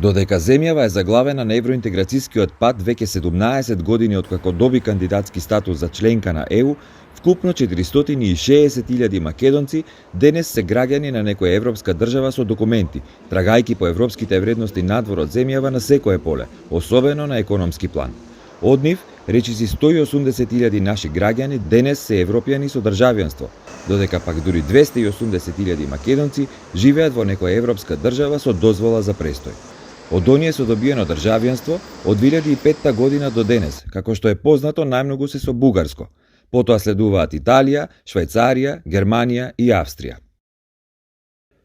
Додека земјава е заглавена на евроинтеграцијскиот пат веќе 17 години откако доби кандидатски статус за членка на ЕУ, вкупно 460.000 македонци денес се граѓани на некоја европска држава со документи, трагајки по европските вредности надвор од земјава на секое поле, особено на економски план. Од нив, речиси 180.000 наши граѓани денес се европјани со државјанство, додека пак дури 280.000 македонци живеат во некоја европска држава со дозвола за престој. Од оние со добиено државјанство од 2005 година до денес, како што е познато, најмногу се со Бугарско. Потоа следуваат Италија, Швајцарија, Германија и Австрија.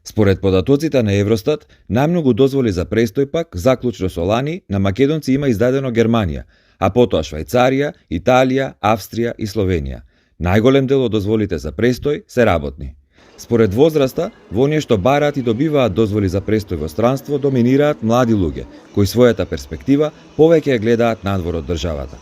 Според податоците на Евростат, најмногу дозволи за престој пак, заклучно со лани, на македонци има издадено Германија, а потоа Швајцарија, Италија, Австрија и Словенија. Најголем дел од дозволите за престој се работни. Според возраста, во оние што бараат и добиваат дозволи за престој во странство, доминираат млади луѓе, кои својата перспектива повеќе ја гледаат надвор од државата.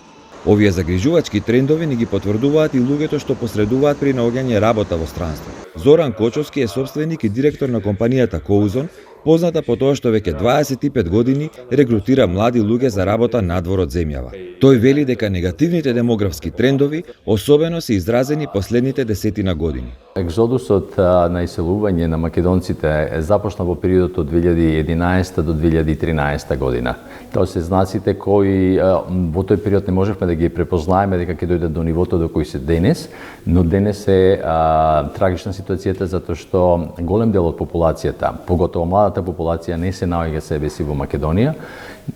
Овие загрижувачки трендови ни ги потврдуваат и луѓето што посредуваат при наоѓање работа во странство. Зоран Кочовски е собственик и директор на компанијата Коузон, позната по тоа што веќе 25 години регрутира млади луѓе за работа надвор од земјава. Тој вели дека негативните демографски трендови особено се изразени последните десетина години. Екзодусот на иселување на македонците започна во периодот од 2011 до 2013 година. Тоа се знаците кои во тој период не можевме да ги препознаеме дека ќе дојдат до нивото до кој се денес, но денес е трагична ситуацијата затоа што голем дел од популацијата, поготово младата популација, не се наоѓа себе си во Македонија,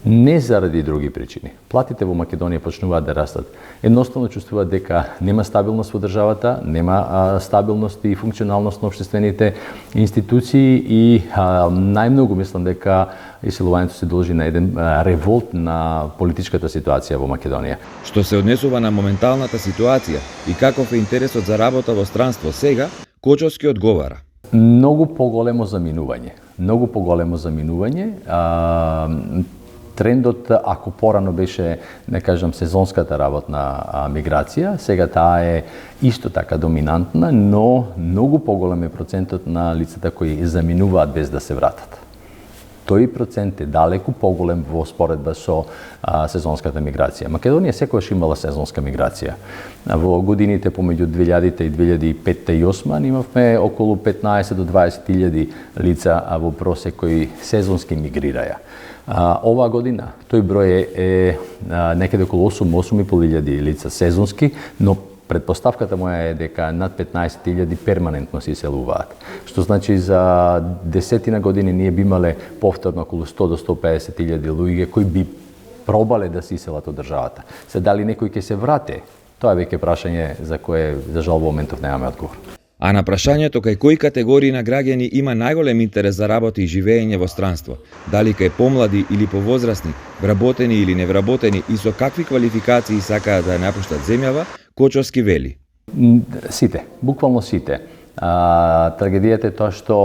не заради други причини. Платите во Македонија почнуваат да растат. Едноставно чувствуваат дека нема стабилност во државата, нема стабилност и функционалност на општествените институции и најмногу мислам дека иселувањето се должи на еден револт на политичката ситуација во Македонија. Што се однесува на моменталната ситуација и каков е интересот за работа во странство сега, Кочовски одговара. Многу поголемо заминување. Многу поголемо заминување. Трендот, ако порано беше, не кажам, сезонската работна миграција, сега таа е исто така доминантна, но многу поголем е процентот на лицата кои заминуваат без да се вратат. Тој процент е далеку поголем во споредба со сезонската миграција. Македонија секогаш имала сезонска миграција. Во годините помеѓу 2000 и 2005 и 2008 имавме околу 15 до 20.000 лица во просек кои сезонски мигрираја. Оваа година тој број е некаде околу 8.500 лица сезонски, но предпоставката моја е дека над 15.000 перманентно се иселуваат. Што значи за десетина години ние би имале повторно околу 100 до 150.000 луѓе кои би пробале да се иселат од државата. Се дали некој ќе се врате, тоа е веќе прашање за кое за жал во моментов немаме одговор. А на прашањето кај кои категории на граѓани има најголем интерес за работа и живење во странство, дали кај помлади или повозрасни, вработени или невработени и со какви квалификации сакаат да ја напуштат земјава, Кочовски вели. Сите, буквално сите. Трагедијата е тоа што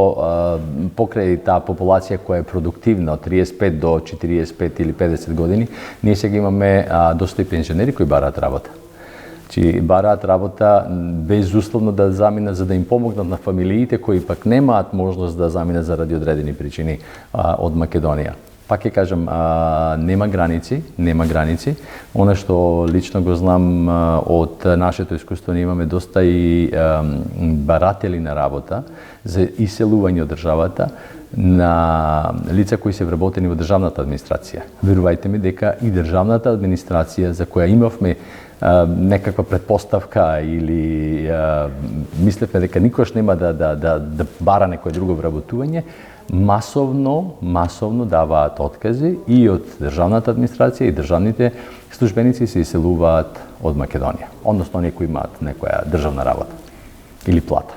покрај таа популација која е продуктивна од 35 до 45 или 50 години, ние сега имаме доста и пензионери кои бараат работа. Чи бараат работа безусловно да заминат за да им помогнат на фамилиите кои пак немаат можност да заминат заради одредени причини од Македонија. Пак ќе кажам, нема граници. Она што лично го знам од нашето искуство, ние имаме доста и баратели на работа за иселување од државата на лица кои се вработени во државната администрација. Верувајте ми дека и државната администрација за која имавме некаква предпоставка или мислевме дека никош нема да бара некој друго вработување, масовно даваат откази и од државната администрација и државните службеници се иселуваат од Македонија, односно оние кои имаат некоја државна работа или плата.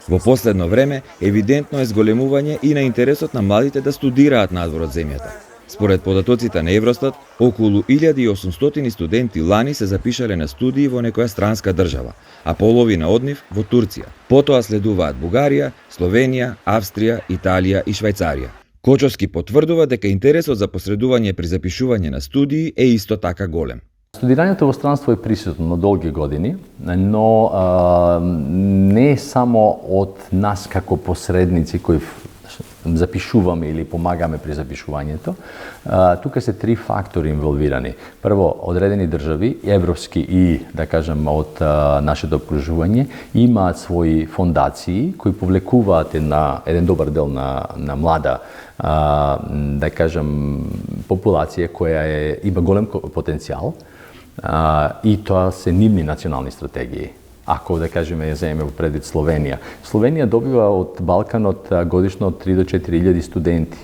Во последно време евидентно е зголемување и на интересот на младите да студираат надвор од земјата. Според податоците на Евростат, околу 1800 студенти лани се запишале на студии во некоја странска држава, а половина од нив во Турција. Потоа следуваат Бугарија, Словенија, Австрија, Италија и Швајцарија. Кочовски потврдува дека интересот за посредување при запишување на студии е исто така голем. Студирањето во странство е присутно на долги години, но не само од нас како посредници кои запишуваме или помагаме при запишувањето. Тука се три фактори инволвирани. Прво, одредени држави, европски и, да кажем, од нашето окружување, имаат своји фондации кои повлекуваат еден добар дел на млада, да кажем, популација која има голем потенцијал, и тоа се нивни национални стратегии. Ако, да кажеме, ја земеме во предвид Словенија. Словенија добива од Балканот годишно од 3 до 4 илјади студенти.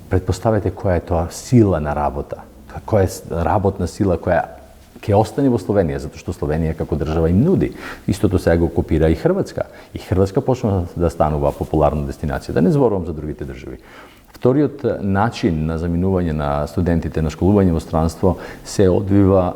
Предпоставете која е тоа сила на работа. Која е работна сила која ќе остане во Словенија, затоа што Словенија како држава им нуди. Истото сега го копира и Хрватска. И Хрватска почна да станува популарна дестинација. Да не зборувам за другите држави. Вториот начин на заминување на студентите на школување во странство се одвива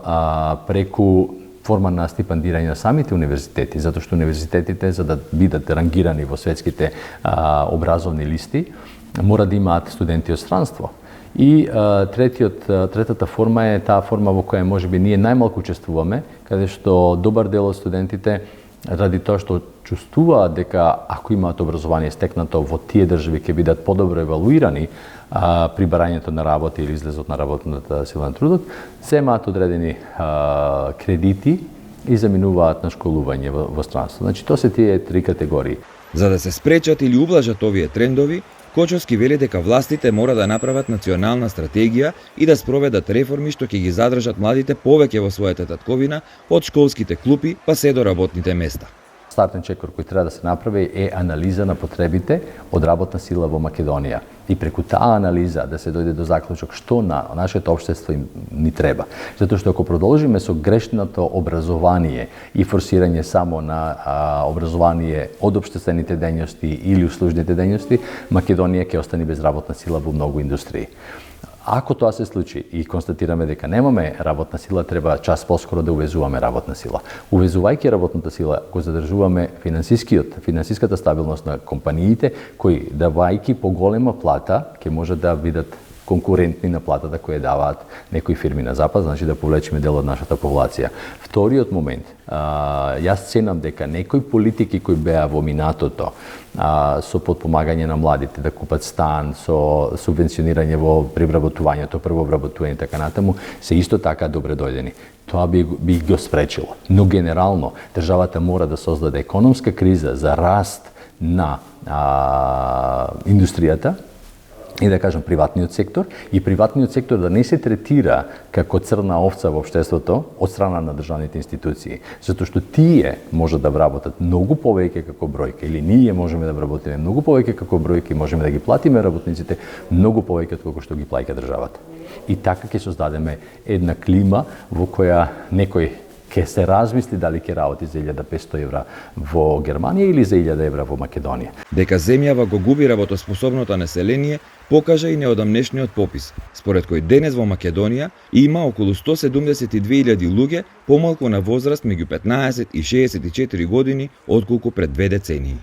преку форма на стипендирање на самите универзитети, затоа што универзитетите, за да бидат рангирани во светските образовни листи, мора да имаат студенти од странство. И третата форма е таа форма во која можеби ние најмалку учествуваме, каде што добар дел од студентите, ради тоа што чувствуваат дека ако имаат образование стекнато во тие држави ќе бидат подобро евалуирани при барањето на работа или излезот на работната сила на трудот, земаат одредени кредити и заминуваат на школување во странство. Значи, тоа се тие три категории. За да се спречат или ублажат овие трендови, Кочовски вели дека властите мора да направат национална стратегија и да спроведат реформи што ќе ги задржат младите повеќе во својата татковина, од школските клупи па се до работните места. Стартен чекор кој треба да се направи е анализа на потребите од работна сила во Македонија. И преку таа анализа да се дојде до заклучок што на нашето општество ни треба. Затоа што ако продолжиме со грешното образование и форсирање само на образование од општествените дејности или услужните дејности, Македонија ќе остане без работна сила во многу индустрии. Ако тоа се случи и констатираме дека немаме работна сила, треба час поскоро да увезуваме работна сила. Увезувајќи работната сила, го задржуваме финансиската стабилност на компаниите, кои давајќи поголема плата, ќе може да бидат конкурентни на платата која даваат некои фирми на запад, значи да повлечеме дел од нашата популација. Вториот момент, јас ценам дека некои политики кои беа во минатото, со подпомагање на младите да купат стан, со субвенционирање во превработувањето, прво обработување и така натаму, се исто така добре дојдени. Тоа би го спречило. Но генерално, државата мора да создаде економска криза за раст на индустријата, и да кажем приватниот сектор, и приватниот сектор да не се третира како црна овца во општеството од страна на државните институции, затоа што тие може да вработат многу повеќе како бројка, или ние можеме да вработиме многу повеќе како бројка и можеме да ги платиме работниците многу повеќе од колку што ги плаќа државата. И така ќе создадеме една клима во која некој ќе се размисли дали ќе работи за 1500 евра во Германија или за 1000 евра во Македонија. Дека земјава го губи работоспособното население, покажа и неодамнешниот попис, според кој денес во Македонија има околу 172.000 луѓе помалку на возраст меѓу 15 и 64 години отколку пред 2 децении.